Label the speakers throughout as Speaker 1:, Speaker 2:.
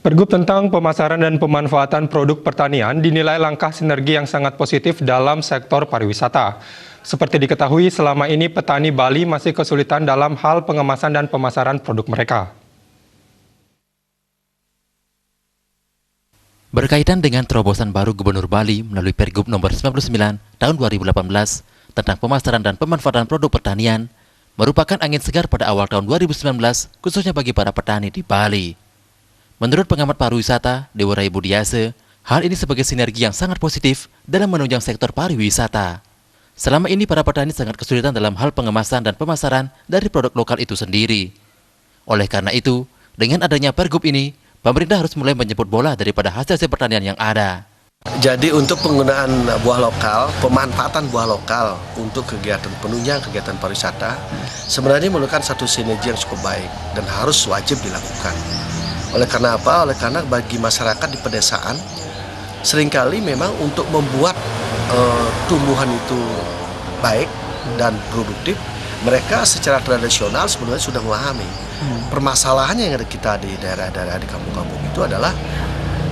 Speaker 1: Pergub tentang pemasaran dan pemanfaatan produk pertanian dinilai langkah sinergi yang sangat positif dalam sektor pariwisata. Seperti diketahui, selama ini petani Bali masih kesulitan dalam hal pengemasan dan pemasaran produk mereka.
Speaker 2: Berkaitan dengan terobosan baru Gubernur Bali melalui Pergub nomor 99 tahun 2018 tentang pemasaran dan pemanfaatan produk pertanian, merupakan angin segar pada awal tahun 2019 khususnya bagi para petani di Bali. Menurut pengamat pariwisata, Dewa Rai Budiase, hal ini sebagai sinergi yang sangat positif dalam menunjang sektor pariwisata. Selama ini para petani sangat kesulitan dalam hal pengemasan dan pemasaran dari produk lokal itu sendiri. Oleh karena itu, dengan adanya Pergub ini, pemerintah harus mulai menjemput bola daripada hasil-hasil pertanian yang ada.
Speaker 3: Jadi untuk penggunaan buah lokal, pemanfaatan buah lokal untuk kegiatan penunjang kegiatan pariwisata sebenarnya memerlukan satu sinergi yang cukup baik dan harus wajib dilakukan. Oleh karena apa? Oleh karena bagi masyarakat di pedesaan seringkali memang untuk membuat tumbuhan itu baik dan produktif, mereka secara tradisional sebenarnya sudah memahami. Permasalahannya yang ada kita di daerah-daerah di kampung-kampung itu adalah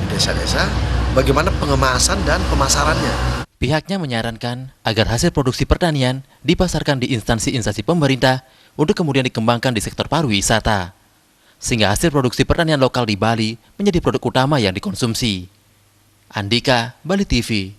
Speaker 3: di desa-desa, bagaimana pengemasan dan pemasarannya.
Speaker 2: Pihaknya menyarankan agar hasil produksi pertanian dipasarkan di instansi-instansi pemerintah untuk kemudian dikembangkan di sektor pariwisata, sehingga hasil produksi pertanian lokal di Bali menjadi produk utama yang dikonsumsi. Andika, Bali TV.